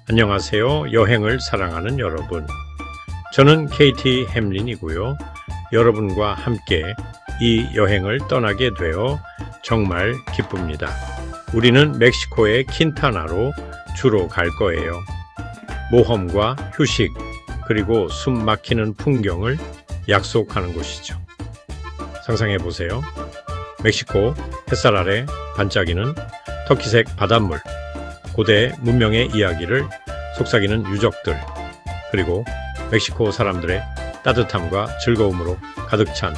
안녕하세요. 여행을 사랑하는 여러분. 저는 KT 햄린이고요. 여러분과 함께 이 여행을 떠나게 되어 정말 기쁩니다. 우리는 멕시코의 킨타나로 주로 갈 거예요. 모험과 휴식, 그리고 숨 막히는 풍경을 약속하는 곳이죠. 상상해 보세요. 멕시코 햇살 아래 반짝이는 터키색 바닷물, 고대 문명의 이야기를 속삭이는 유적들, 그리고 멕시코 사람들의 따뜻함과 즐거움으로 가득 찬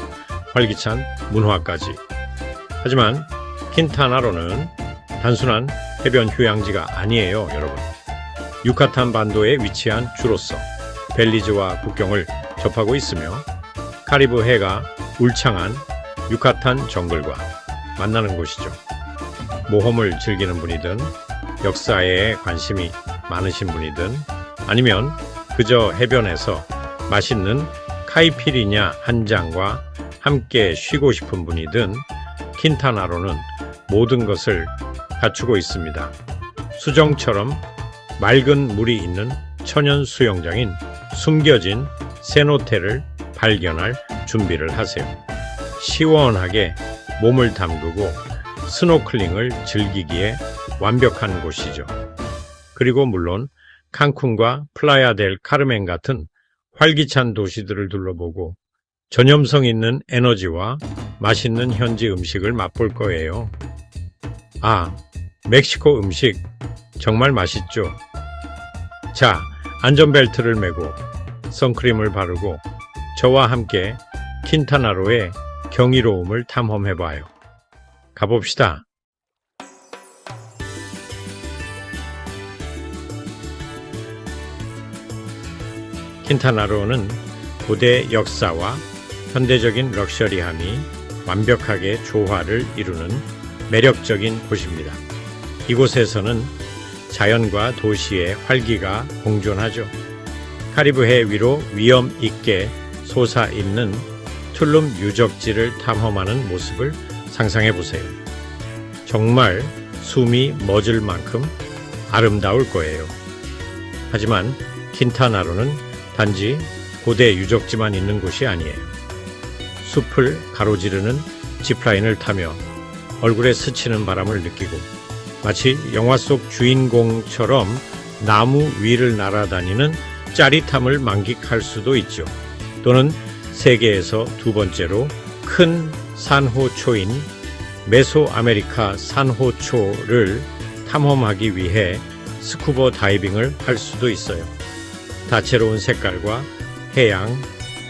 활기찬 문화까지. 하지만 킨타나로는 단순한 해변 휴양지가 아니에요, 여러분. 유카탄 반도에 위치한 주로서 벨리즈와 국경을 접하고 있으며 카리브 해가 울창한 유카탄 정글과 만나는 곳이죠. 모험을 즐기는 분이든 역사에 관심이 많으신 분이든 아니면 그저 해변에서 맛있는 카이피리냐 한 잔과 함께 쉬고 싶은 분이든 킨타나로는 모든 것을 갖추고 있습니다. 수정처럼 맑은 물이 있는 천연 수영장인 숨겨진 세노테를 발견할 준비를 하세요. 시원하게 몸을 담그고 스노클링을 즐기기에 완벽한 곳이죠. 그리고 물론 칸쿤과 플라야 델 카르멘 같은 활기찬 도시들을 둘러보고 전염성 있는 에너지와 맛있는 현지 음식을 맛볼 거예요. 아, 멕시코 음식 정말 맛있죠. 자, 안전벨트를 매고 선크림을 바르고 저와 함께 킨타나로의 경이로움을 탐험해봐요. 가봅시다. 킨타나로는 고대 역사와 현대적인 럭셔리함이 완벽하게 조화를 이루는 매력적인 곳입니다. 이곳에서는 자연과 도시의 활기가 공존하죠. 카리브해 위로 위험 있게 솟아있는 툴룸 유적지를 탐험하는 모습을 상상해 보세요. 정말 숨이 멎을 만큼 아름다울 거예요. 하지만 킨타나로는 단지 고대 유적지만 있는 곳이 아니에요. 숲을 가로지르는 지프라인을 타며 얼굴에 스치는 바람을 느끼고 마치 영화 속 주인공처럼 나무 위를 날아다니는 짜릿함을 만끽할 수도 있죠. 또는 세계에서 두 번째로 큰 산호초인 메소아메리카 산호초를 탐험하기 위해 스쿠버 다이빙을 할 수도 있어요. 다채로운 색깔과 해양,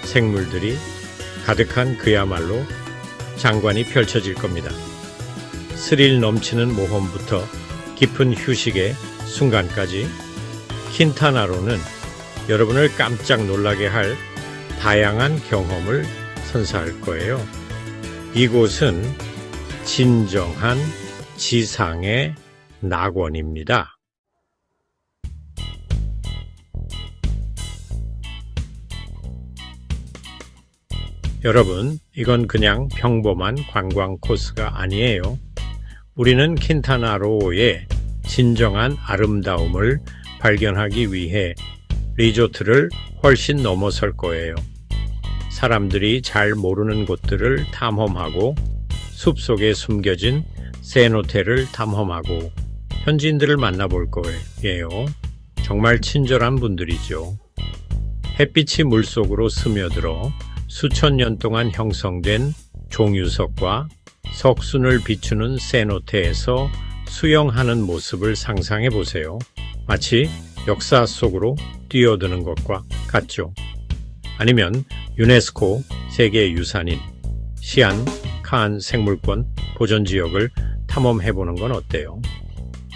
생물들이 가득한 그야말로 장관이 펼쳐질 겁니다. 스릴 넘치는 모험부터 깊은 휴식의 순간까지 킨타나로는 여러분을 깜짝 놀라게 할 다양한 경험을 선사할 거예요. 이곳은 진정한 지상의 낙원입니다. 여러분, 이건 그냥 평범한 관광 코스가 아니에요. 우리는 킨타나로의 진정한 아름다움을 발견하기 위해 리조트를 훨씬 넘어설 거예요. 사람들이 잘 모르는 곳들을 탐험하고 숲속에 숨겨진 세노테를 탐험하고 현지인들을 만나볼 거예요. 정말 친절한 분들이죠. 햇빛이 물속으로 스며들어 수천 년 동안 형성된 종유석과 석순을 비추는 세노테에서 수영하는 모습을 상상해 보세요. 마치 역사 속으로 뛰어드는 것과 같죠. 아니면 유네스코 세계유산인 시안 칸 생물권 보전지역을 탐험해보는 건 어때요?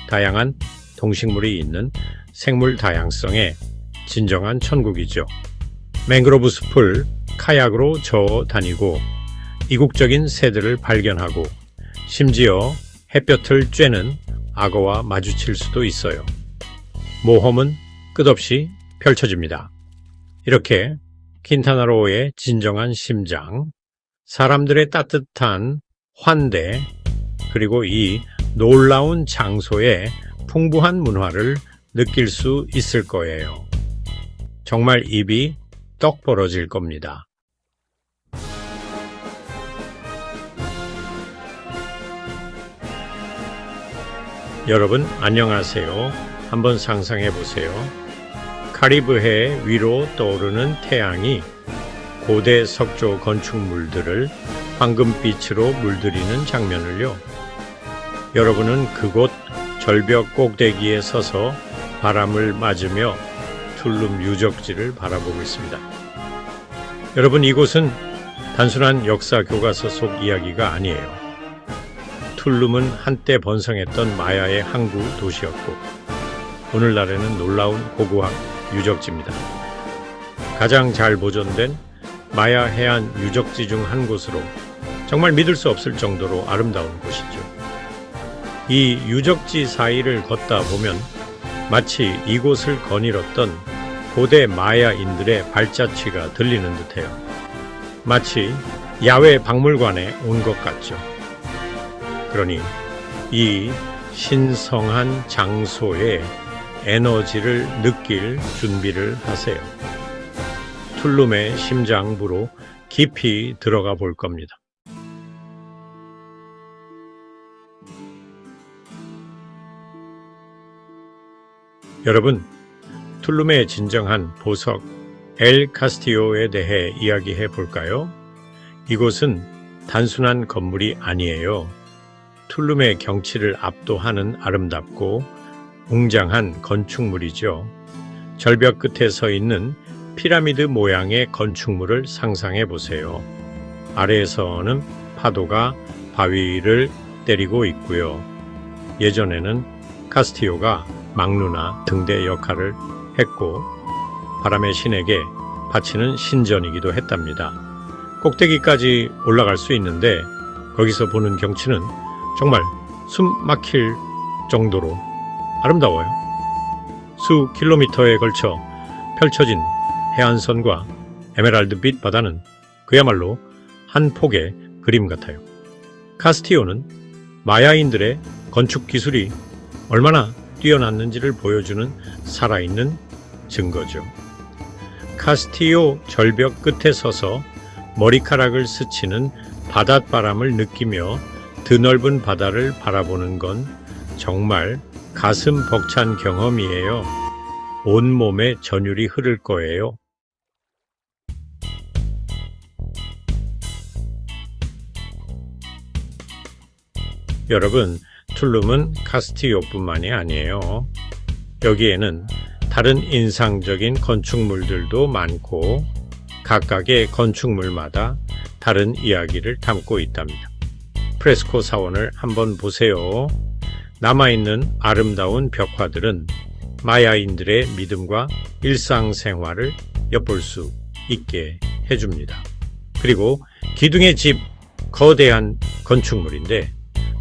다양한 동식물이 있는 생물 다양성의 진정한 천국이죠. 맹그로브 숲을 카약으로 저어 다니고 이국적인 새들을 발견하고 심지어 햇볕을 쬐는 악어와 마주칠 수도 있어요. 모험은 끝없이 펼쳐집니다. 이렇게 킨타나로의 진정한 심장, 사람들의 따뜻한 환대, 그리고 이 놀라운 장소의 풍부한 문화를 느낄 수 있을 거예요. 정말 입이 떡 벌어질 겁니다. 여러분 안녕하세요. 한번 상상해 보세요. 카리브해 위로 떠오르는 태양이 고대 석조 건축물들을 황금빛으로 물들이는 장면을요. 여러분은 그곳 절벽 꼭대기에 서서 바람을 맞으며 툴룸 유적지를 바라보고 있습니다. 여러분, 이곳은 단순한 역사 교과서 속 이야기가 아니에요. 툴룸은 한때 번성했던 마야의 항구 도시였고 오늘날에는 놀라운 고고학 유적지입니다. 가장 잘 보존된 마야 해안 유적지 중 한 곳으로 정말 믿을 수 없을 정도로 아름다운 곳이죠. 이 유적지 사이를 걷다 보면 마치 이곳을 거닐었던 고대 마야인들의 발자취가 들리는 듯해요. 마치 야외 박물관에 온 것 같죠. 그러니 이 신성한 장소의 에너지를 느낄 준비를 하세요. 툴룸의 심장부로 깊이 들어가 볼 겁니다. 여러분, 툴룸의 진정한 보석 엘 카스티오에 대해 이야기해 볼까요? 이곳은 단순한 건물이 아니에요. 툴룸의 경치를 압도하는 아름답고 웅장한 건축물이죠. 절벽 끝에 서 있는 피라미드 모양의 건축물을 상상해 보세요. 아래에서는 파도가 바위를 때리고 있고요. 예전에는 카스티오가 막루나 등대 역할을 했고 바람의 신에게 바치는 신전이기도 했답니다. 꼭대기까지 올라갈 수 있는데 거기서 보는 경치는 정말 숨 막힐 정도로 아름다워요. 수 킬로미터에 걸쳐 펼쳐진 해안선과 에메랄드빛 바다는 그야말로 한 폭의 그림 같아요. 카스티오는 마야인들의 건축 기술이 얼마나 뛰어났는지를 보여주는 살아있는 증거죠. 카스티오 절벽 끝에 서서 머리카락을 스치는 바닷바람을 느끼며 드넓은 바다를 바라보는 건 정말 가슴 벅찬 경험이에요. 온몸에 전율이 흐를 거예요. 여러분, 툴룸은 카스티오뿐만이 아니에요. 여기에는 다른 인상적인 건축물들도 많고 각각의 건축물마다 다른 이야기를 담고 있답니다. 프레스코 사원을 한번 보세요. 남아있는 아름다운 벽화들은 마야인들의 믿음과 일상생활을 엿볼 수 있게 해줍니다. 그리고 기둥의 집, 거대한 건축물인데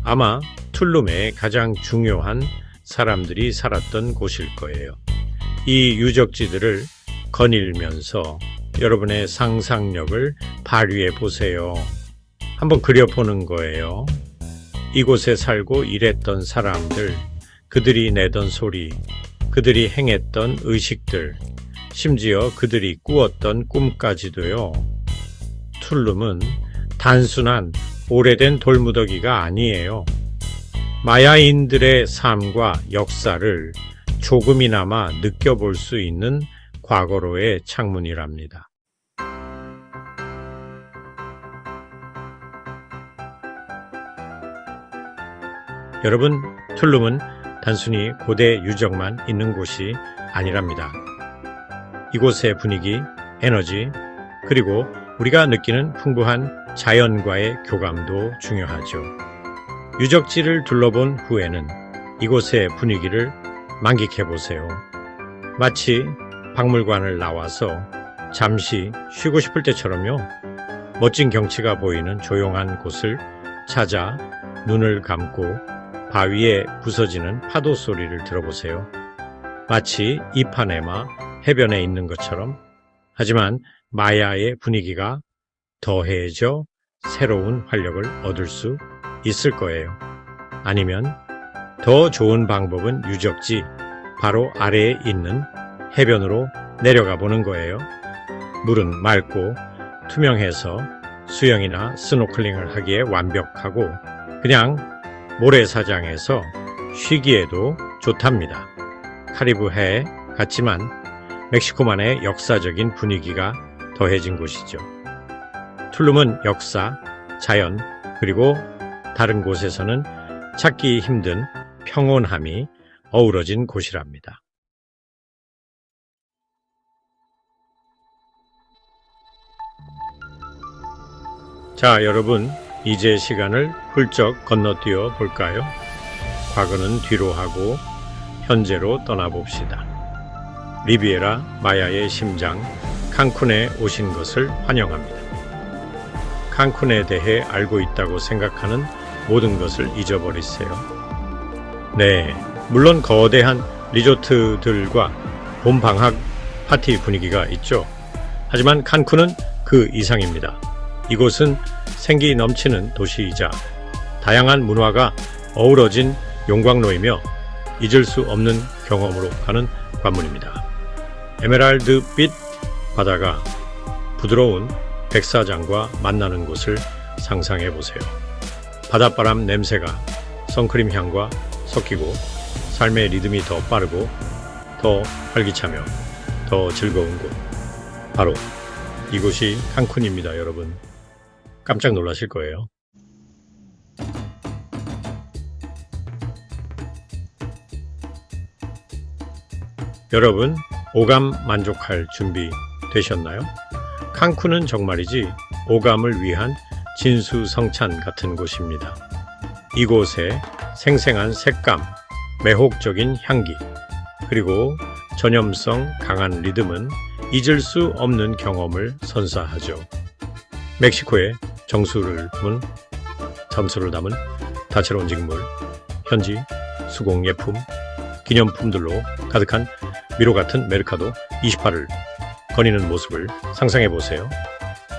아마 툴룸의 가장 중요한 사람들이 살았던 곳일 거예요. 이 유적지들을 거닐면서 여러분의 상상력을 발휘해 보세요. 한번 그려보는 거예요. 이곳에 살고 일했던 사람들, 그들이 내던 소리, 그들이 행했던 의식들, 심지어 그들이 꾸었던 꿈까지도요. 툴룸은 단순한 오래된 돌무더기가 아니에요. 마야인들의 삶과 역사를 조금이나마 느껴볼 수 있는 과거로의 창문이랍니다. 여러분, 툴룸은 단순히 고대 유적만 있는 곳이 아니랍니다. 이곳의 분위기, 에너지, 그리고 우리가 느끼는 풍부한 자연과의 교감도 중요하죠. 유적지를 둘러본 후에는 이곳의 분위기를 만끽해 보세요. 마치 박물관을 나와서 잠시 쉬고 싶을 때처럼요. 멋진 경치가 보이는 조용한 곳을 찾아 눈을 감고 바위에 부서지는 파도 소리를 들어보세요. 마치 이파네마 해변에 있는 것처럼. 하지만 마야의 분위기가 더해져 새로운 활력을 얻을 수 있을 거예요. 아니면 더 좋은 방법은 유적지, 바로 아래에 있는 해변으로 내려가 보는 거예요. 물은 맑고 투명해서 수영이나 스노클링을 하기에 완벽하고 그냥 모래사장에서 쉬기에도 좋답니다. 카리브해 같지만 멕시코만의 역사적인 분위기가 더해진 곳이죠. 툴룸은 역사, 자연, 그리고 다른 곳에서는 찾기 힘든 평온함이 어우러진 곳이랍니다. 자, 여러분, 이제 시간을 훌쩍 건너뛰어 볼까요? 과거는 뒤로 하고 현재로 떠나봅시다. 리비에라 마야의 심장 칸쿤에 오신 것을 환영합니다. 칸쿤에 대해 알고 있다고 생각하는 모든 것을 잊어버리세요. 네, 물론 거대한 리조트들과 봄방학 파티 분위기가 있죠. 하지만 칸쿤은 그 이상입니다. 이곳은 생기 넘치는 도시이자 다양한 문화가 어우러진 용광로이며 잊을 수 없는 경험으로 가는 관문입니다. 에메랄드빛 바다가 부드러운 백사장과 만나는 곳을 상상해 보세요. 바닷바람 냄새가 선크림 향과 섞이고 삶의 리듬이 더 빠르고 더 활기차며 더 즐거운 곳. 바로 이곳이 칸쿤입니다, 여러분. 깜짝 놀라실 거예요. 여러분, 오감 만족할 준비 되셨나요? 칸쿤은 정말이지 오감을 위한 진수성찬 같은 곳입니다. 이곳에 생생한 색감, 매혹적인 향기, 그리고 전염성 강한 리듬은 잊을 수 없는 경험을 선사하죠. 멕시코의 점수를 담은 다채로운 직물, 현지, 수공 예품, 기념품들로 가득한 미로 같은 메르카도 28을 거니는 모습을 상상해 보세요.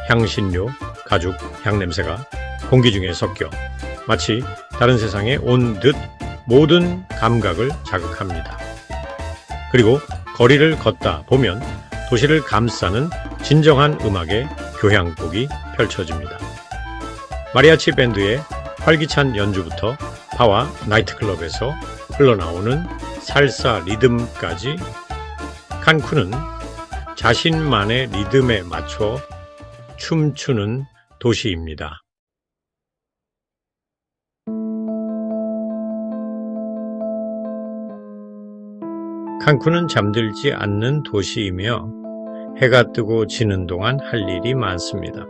향신료, 가죽, 향냄새가 공기 중에 섞여 마치 다른 세상에 온 듯 모든 감각을 자극합니다. 그리고 거리를 걷다 보면 도시를 감싸는 진정한 음악의 교향곡이 펼쳐집니다. 마리아치 밴드의 활기찬 연주부터 바와 나이트클럽에서 흘러나오는 살사 리듬까지 칸쿤은 자신만의 리듬에 맞춰 춤추는 도시입니다. 칸쿤은 잠들지 않는 도시이며 해가 뜨고 지는 동안 할 일이 많습니다.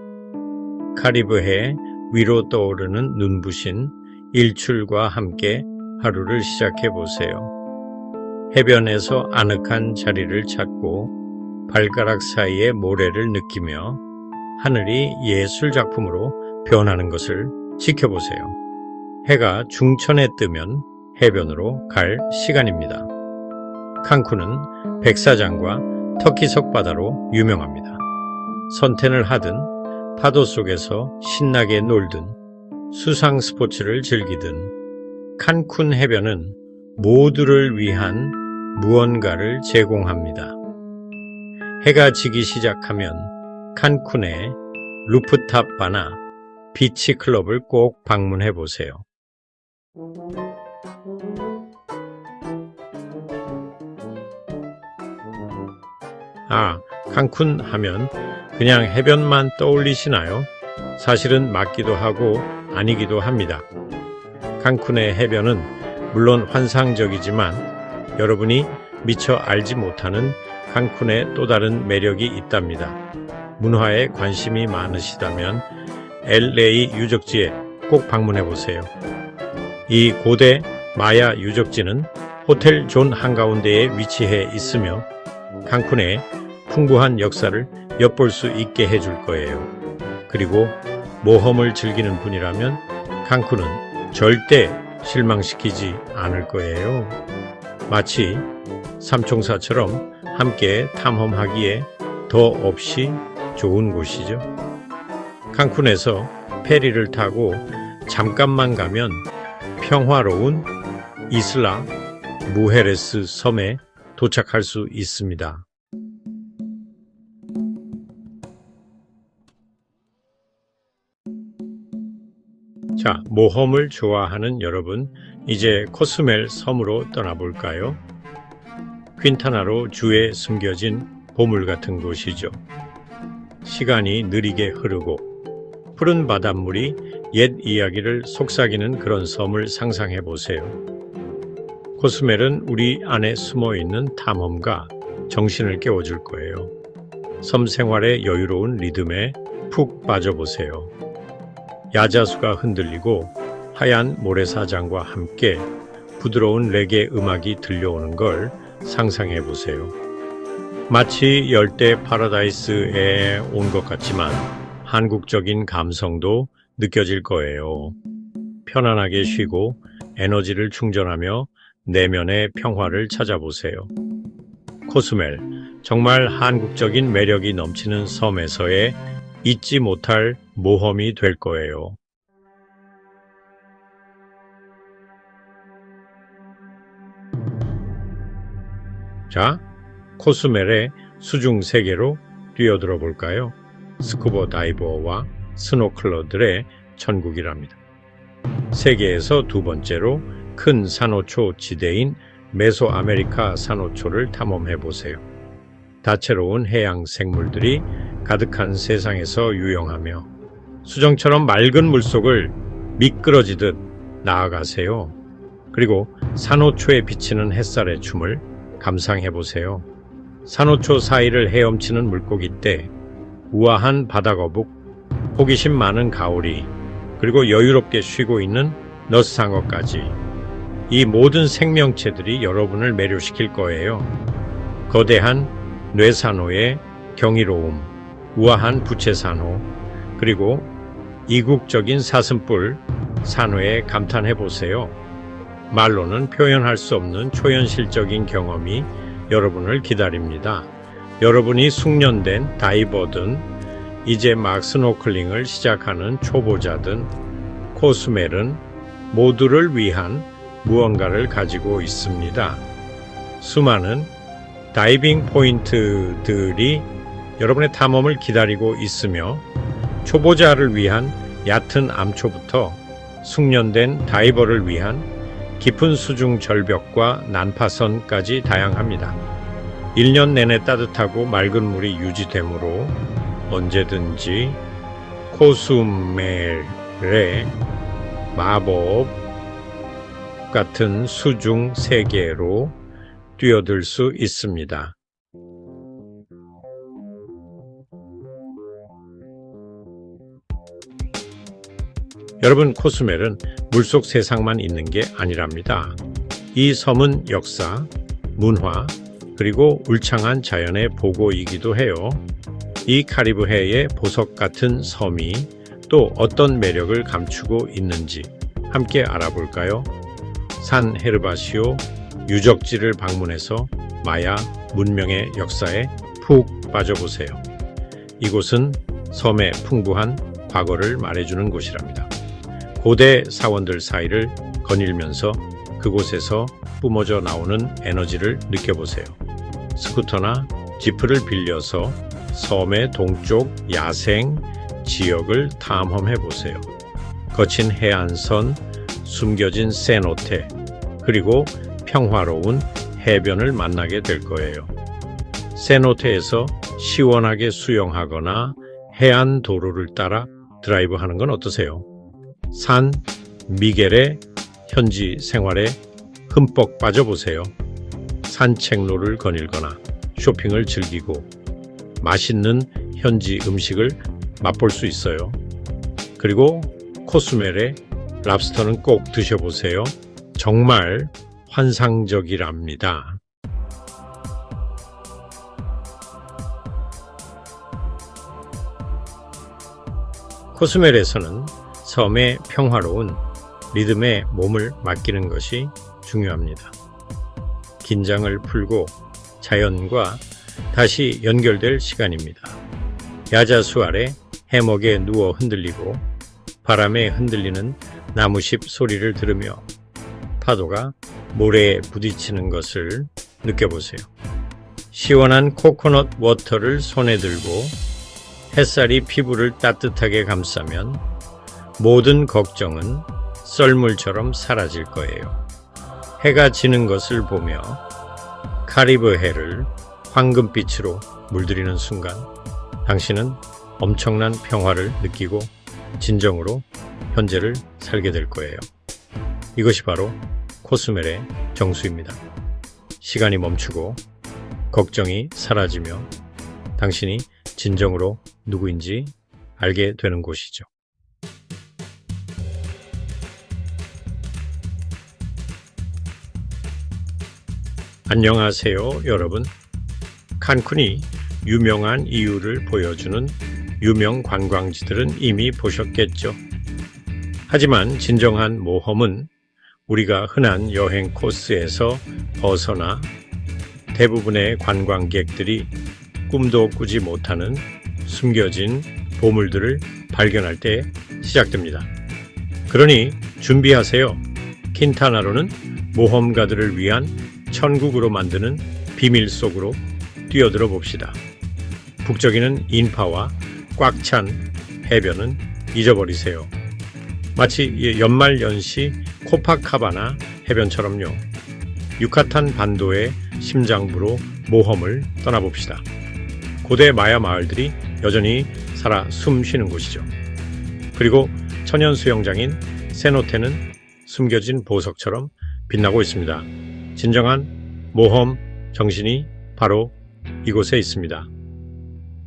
카리브해 위로 떠오르는 눈부신 일출과 함께 하루를 시작해 보세요. 해변에서 아늑한 자리를 찾고 발가락 사이의 모래를 느끼며 하늘이 예술 작품으로 변하는 것을 지켜보세요. 해가 중천에 뜨면 해변으로 갈 시간입니다. 칸쿤은 백사장과 터키석 바다로 유명합니다. 선탠을 하든 파도 속에서 신나게 놀든 수상 스포츠를 즐기든 칸쿤 해변은 모두를 위한 무언가를 제공합니다. 해가 지기 시작하면 칸쿤의 루프탑 바나 비치 클럽을 꼭 방문해 보세요. 칸쿤 하면 그냥 해변만 떠올리시나요? 사실은 맞기도 하고 아니기도 합니다. 칸쿤의 해변은 물론 환상적이지만 여러분이 미처 알지 못하는 칸쿤의 또 다른 매력이 있답니다. 문화에 관심이 많으시다면 LA 유적지에 꼭 방문해 보세요. 이 고대 마야 유적지는 호텔 존 한가운데에 위치해 있으며 칸쿤의 풍부한 역사를 엿볼 수 있게 해줄 거예요. 그리고 모험을 즐기는 분이라면 칸쿤은 절대 실망시키지 않을 거예요. 마치 삼총사처럼 함께 탐험하기에 더 없이 좋은 곳이죠. 칸쿤에서 페리를 타고 잠깐만 가면 평화로운 이슬라 무헤레스 섬에 도착할 수 있습니다. 자, 모험을 좋아하는 여러분, 이제 코스멜 섬으로 떠나볼까요? 퀸타나로 주에 숨겨진 보물 같은 곳이죠. 시간이 느리게 흐르고 푸른 바닷물이 옛 이야기를 속삭이는 그런 섬을 상상해 보세요. 코스멜은 우리 안에 숨어 있는 탐험가 정신을 깨워줄 거예요. 섬 생활의 여유로운 리듬에 푹 빠져보세요. 야자수가 흔들리고 하얀 모래사장과 함께 부드러운 레게 음악이 들려오는 걸 상상해 보세요. 마치 열대 파라다이스에 온 것 같지만 한국적인 감성도 느껴질 거예요. 편안하게 쉬고 에너지를 충전하며 내면의 평화를 찾아보세요. 코스멜, 정말 한국적인 매력이 넘치는 섬에서의 잊지 못할 모험이 될 거예요. 자, 코스멜의 수중 세계로 뛰어들어 볼까요? 스쿠버 다이버와 스노클러들의 천국이랍니다. 세계에서 두 번째로 큰 산호초 지대인 메소아메리카 산호초를 탐험해 보세요. 다채로운 해양 생물들이 가득한 세상에서 유영하며 수정처럼 맑은 물속을 미끄러지듯 나아가세요. 그리고 산호초에 비치는 햇살의 춤을 감상해 보세요. 산호초 사이를 헤엄치는 물고기떼, 우아한 바다거북, 호기심 많은 가오리, 그리고 여유롭게 쉬고 있는 너스상어까지 이 모든 생명체들이 여러분을 매료시킬 거예요. 거대한 뇌산호의 경이로움, 우아한 부채산호, 그리고 이국적인 사슴뿔 산호에 감탄해 보세요. 말로는 표현할 수 없는 초현실적인 경험이 여러분을 기다립니다. 여러분이 숙련된 다이버든 이제 막 스노클링을 시작하는 초보자든 코스멜은 모두를 위한 무언가를 가지고 있습니다. 수많은 다이빙 포인트들이 여러분의 탐험을 기다리고 있으며 초보자를 위한 얕은 암초부터 숙련된 다이버를 위한 깊은 수중 절벽과 난파선까지 다양합니다. 1년 내내 따뜻하고 맑은 물이 유지되므로 언제든지 코스멜의 마법 같은 수중 세계로 뛰어들 수 있습니다. 여러분, 코스멜은 물속 세상만 있는 게 아니랍니다. 이 섬은 역사, 문화, 그리고 울창한 자연의 보고이기도 해요. 이 카리브해의 보석 같은 섬이 또 어떤 매력을 감추고 있는지 함께 알아볼까요? 산 헤르바시오 유적지를 방문해서 마야 문명의 역사에 푹 빠져보세요. 이곳은 섬의 풍부한 과거를 말해주는 곳이랍니다. 고대 사원들 사이를 거닐면서 그곳에서 뿜어져 나오는 에너지를 느껴보세요. 스쿠터나 지프를 빌려서 섬의 동쪽 야생 지역을 탐험해보세요. 거친 해안선, 숨겨진 세노테, 그리고 평화로운 해변을 만나게 될 거예요. 세노테에서 시원하게 수영하거나 해안 도로를 따라 드라이브하는 건 어떠세요? 산 미겔의 현지 생활에 흠뻑 빠져보세요. 산책로를 거닐거나 쇼핑을 즐기고 맛있는 현지 음식을 맛볼 수 있어요. 그리고 코스멜의 랍스터는 꼭 드셔보세요. 정말 환상적이랍니다. 코스멜에서는 섬의 평화로운 리듬에 몸을 맡기는 것이 중요합니다. 긴장을 풀고 자연과 다시 연결될 시간입니다. 야자수 아래 해먹에 누워 흔들리고 바람에 흔들리는 나무십 소리를 들으며 파도가 모래에 부딪히는 것을 느껴보세요. 시원한 코코넛 워터를 손에 들고 햇살이 피부를 따뜻하게 감싸면 모든 걱정은 썰물처럼 사라질 거예요. 해가 지는 것을 보며 카리브 해를 황금빛으로 물들이는 순간 당신은 엄청난 평화를 느끼고 진정으로 현재를 살게 될 거예요. 이것이 바로 코스멜의 정수입니다. 시간이 멈추고 걱정이 사라지며 당신이 진정으로 누구인지 알게 되는 곳이죠. 안녕하세요, 여러분. 칸쿤이 유명한 이유를 보여주는 유명 관광지들은 이미 보셨겠죠. 하지만 진정한 모험은 우리가 흔한 여행 코스에서 벗어나 대부분의 관광객들이 꿈도 꾸지 못하는 숨겨진 보물들을 발견할 때 시작됩니다. 그러니 준비하세요. 킨타나로는 모험가들을 위한 천국으로 만드는 비밀 속으로 뛰어들어 봅시다. 북적이는 인파와 꽉 찬 해변은 잊어버리세요. 마치 연말연시 코파카바나 해변처럼요. 유카탄 반도의 심장부로 모험을 떠나봅시다. 고대 마야 마을들이 여전히 살아 숨쉬는 곳이죠. 그리고 천연 수영장인 세노테는 숨겨진 보석처럼 빛나고 있습니다. 진정한 모험 정신이 바로 이곳에 있습니다.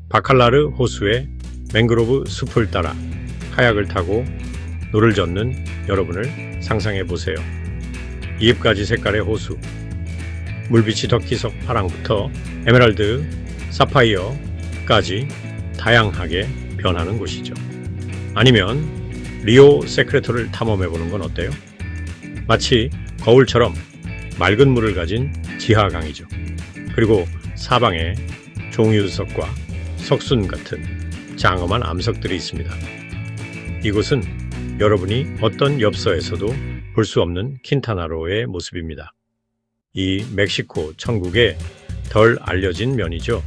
바칼라르 호수의 맹그로브 숲을 따라 카약을 타고 노를 젓는 여러분을 상상해 보세요. 이입가지 색깔의 호수, 물빛이 덕기석 파랑부터 에메랄드, 사파이어까지 다양하게 변하는 곳이죠. 아니면 리오 세크레토를 탐험해 보는 건 어때요? 마치 거울처럼 맑은 물을 가진 지하강이죠. 그리고 사방에 종유석과 석순 같은 장엄한 암석들이 있습니다. 이곳은 여러분이 어떤 엽서에서도 볼 수 없는 킨타나로의 모습입니다. 이 멕시코 천국의 덜 알려진 면이죠.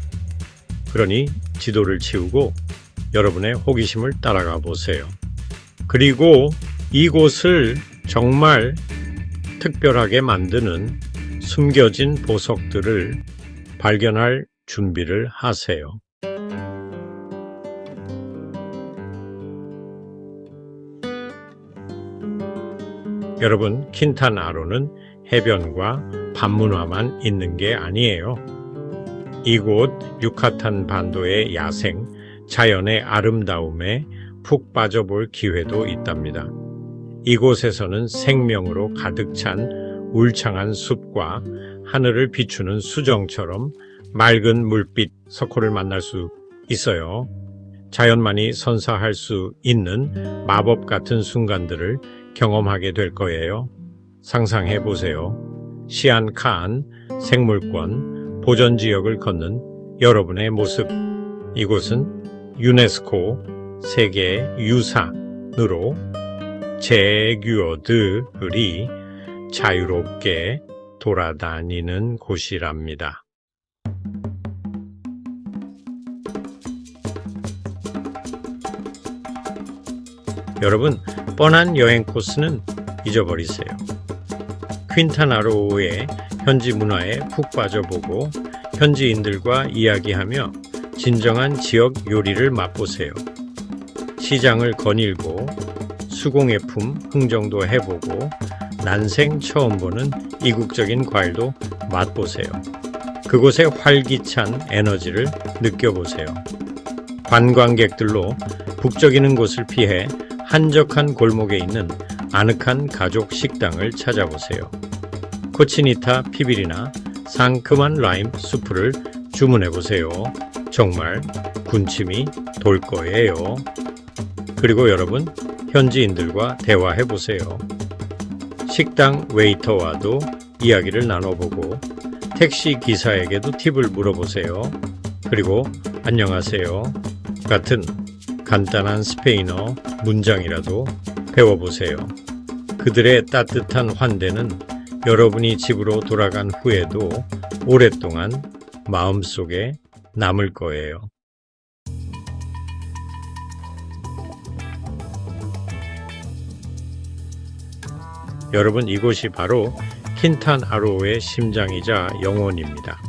그러니 지도를 치우고 여러분의 호기심을 따라가 보세요. 그리고 이곳을 정말 특별하게 만드는 숨겨진 보석들을 발견할 준비를 하세요. 여러분, 킨타나로는 해변과 반문화만 있는 게 아니에요. 이곳 유카탄 반도의 야생, 자연의 아름다움에 푹 빠져볼 기회도 있답니다. 이곳에서는 생명으로 가득 찬 울창한 숲과 하늘을 비추는 수정처럼 맑은 물빛 석호를 만날 수 있어요. 자연만이 선사할 수 있는 마법 같은 순간들을 경험하게 될 거예요. 상상해 보세요. 시안칸 생물권 보전지역을 걷는 여러분의 모습. 이곳은 유네스코 세계 유산으로 제규어들이 자유롭게 돌아다니는 곳이랍니다. 여러분, 뻔한 여행 코스는 잊어버리세요. 퀸타나로의 현지 문화에 푹 빠져보고 현지인들과 이야기하며 진정한 지역 요리를 맛보세요. 시장을 거닐고 수공예품 흥정도 해보고 난생 처음 보는 이국적인 과일도 맛보세요. 그곳의 활기찬 에너지를 느껴보세요. 관광객들로 북적이는 곳을 피해 한적한 골목에 있는 아늑한 가족 식당을 찾아보세요. 코치니타 피빌이나 상큼한 라임 수프를 주문해보세요. 정말 군침이 돌 거예요. 그리고 여러분, 현지인들과 대화해보세요. 식당 웨이터와도 이야기를 나눠보고 택시 기사에게도 팁을 물어보세요. 그리고 안녕하세요 같은 간단한 스페인어 문장이라도 배워보세요. 그들의 따뜻한 환대는 여러분이 집으로 돌아간 후에도 오랫동안 마음속에 남을 거예요. 여러분, 이곳이 바로 킨타나로의 심장이자 영혼입니다.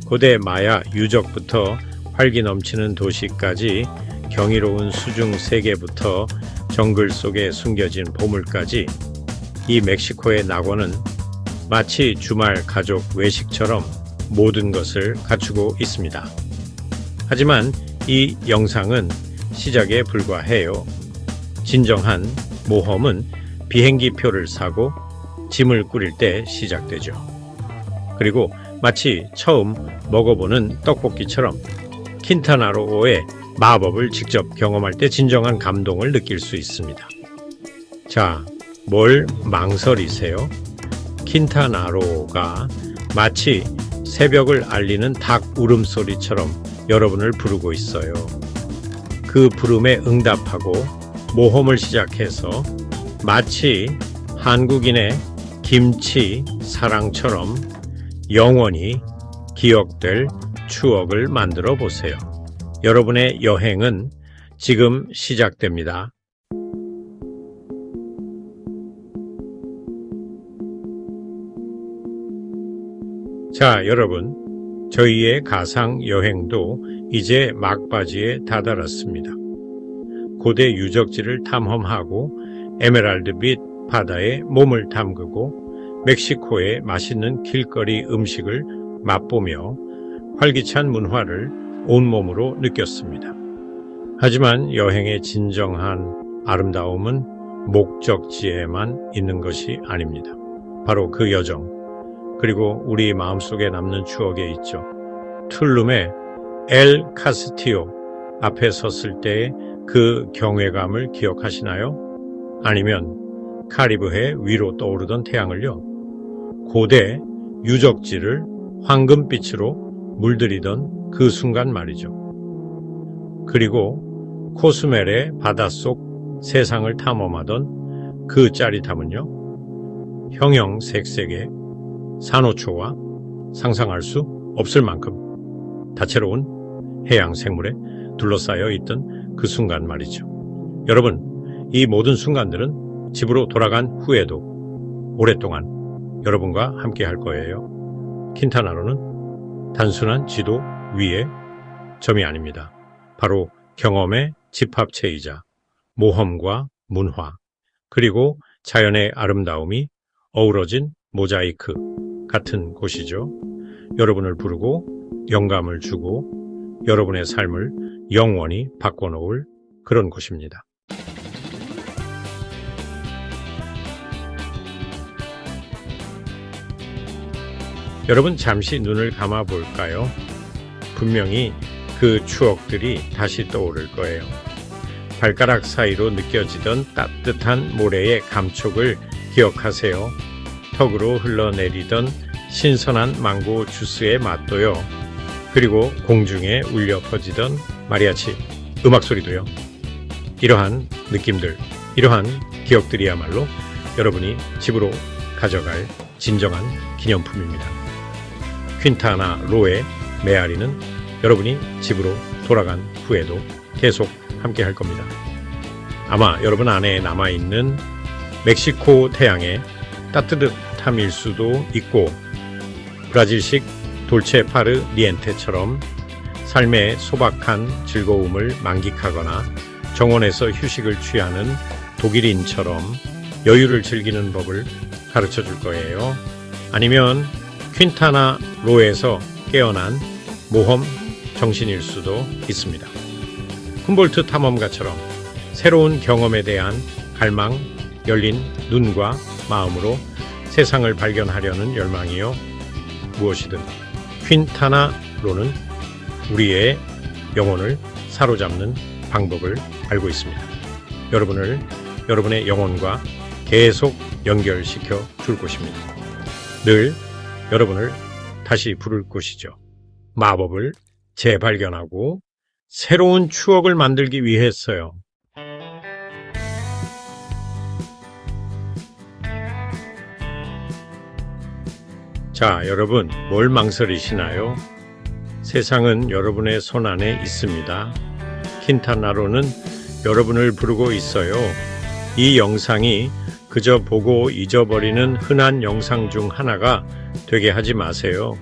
고대 마야 유적부터 활기 넘치는 도시까지, 경이로운 수중 세계부터 정글 속에 숨겨진 보물까지, 이 멕시코의 낙원은 마치 주말 가족 외식처럼 모든 것을 갖추고 있습니다. 하지만 이 영상은 시작에 불과해요. 진정한 모험은 비행기 표를 사고 짐을 꾸릴 때 시작되죠. 그리고 마치 처음 먹어보는 떡볶이처럼 킨타나로의 마법을 직접 경험할 때 진정한 감동을 느낄 수 있습니다. 자, 뭘 망설이세요? 킨타나로가 마치 새벽을 알리는 닭 울음소리처럼 여러분을 부르고 있어요. 그 부름에 응답하고 모험을 시작해서 마치 한국인의 김치 사랑처럼 영원히 기억될 추억을 만들어 보세요. 여러분의 여행은 지금 시작됩니다. 자, 여러분, 저희의 가상 여행도 이제 막바지에 다다랐습니다. 고대 유적지를 탐험하고 에메랄드빛 바다에 몸을 담그고 멕시코의 맛있는 길거리 음식을 맛보며 활기찬 문화를 온몸으로 느꼈습니다. 하지만 여행의 진정한 아름다움은 목적지에만 있는 것이 아닙니다. 바로 그 여정, 그리고 우리 마음속에 남는 추억에 있죠. 툴룸의 엘 카스티오 앞에 섰을 때의 그 경외감을 기억하시나요? 아니면 카리브해 위로 떠오르던 태양을요? 고대 유적지를 황금빛으로 물들이던 그 순간 말이죠. 그리고 코스멜의 바닷속 세상을 탐험하던 그 짜릿함은요? 형형색색의 산호초와 상상할 수 없을 만큼 다채로운 해양 생물에 둘러싸여 있던 그 순간 말이죠. 여러분, 이 모든 순간들은 집으로 돌아간 후에도 오랫동안 여러분과 함께 할 거예요. 킨타나로는 단순한 지도 위의 점이 아닙니다. 바로 경험의 집합체이자 모험과 문화, 그리고 자연의 아름다움이 어우러진 모자이크 같은 곳이죠. 여러분을 부르고 영감을 주고 여러분의 삶을 영원히 바꿔놓을 그런 곳입니다. 여러분, 잠시 눈을 감아 볼까요? 분명히 그 추억들이 다시 떠오를 거예요. 발가락 사이로 느껴지던 따뜻한 모래의 감촉을 기억하세요. 턱으로 흘러내리던 신선한 망고 주스의 맛도요. 그리고 공중에 울려 퍼지던 마리아치 음악 소리도요. 이러한 느낌들, 이러한 기억들이야말로 여러분이 집으로 가져갈 진정한 기념품입니다. 퀸타나로의 메아리는 여러분이 집으로 돌아간 후에도 계속 함께 할 겁니다. 아마 여러분 안에 남아있는 멕시코 태양의 따뜻함일 수도 있고, 브라질식 돌체 파르 니엔테처럼 삶의 소박한 즐거움을 만끽하거나 정원에서 휴식을 취하는 독일인처럼 여유를 즐기는 법을 가르쳐 줄 거예요. 아니면 퀸타나로에서 깨어난 모험 정신일 수도 있습니다. 훔볼트 탐험가처럼 새로운 경험에 대한 갈망, 열린 눈과 마음으로 세상을 발견하려는 열망이요. 무엇이든 퀸타나로는 우리의 영혼을 사로잡는 방법을 알고 있습니다. 여러분을 여러분의 영혼과 계속 연결시켜 줄 곳입니다. 늘 여러분을 다시 부를 곳이죠. 마법을 재발견하고 새로운 추억을 만들기 위해서요. 자, 여러분, 뭘 망설이시나요? 세상은 여러분의 손 안에 있습니다. 킨타나로는 여러분을 부르고 있어요. 이 영상이 그저 보고 잊어버리는 흔한 영상 중 하나가 되게 하지 마세요.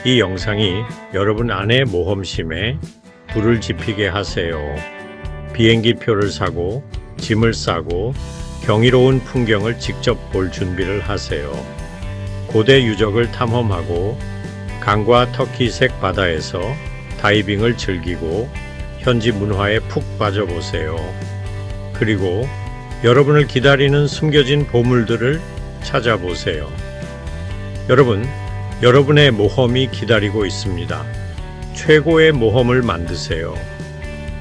이 영상이 여러분 안의 모험심에 불을 지피게 하세요. 비행기 표를 사고 짐을 싸고 경이로운 풍경을 직접 볼 준비를 하세요. 고대 유적을 탐험하고 강과 터키색 바다에서 다이빙을 즐기고 현지 문화에 푹 빠져보세요. 그리고 여러분을 기다리는 숨겨진 보물들을 찾아보세요. 여러분, 여러분의 모험이 기다리고 있습니다. 최고의 모험을 만드세요.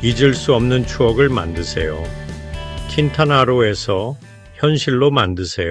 잊을 수 없는 추억을 만드세요. 킨타나로에서 현실로 만드세요.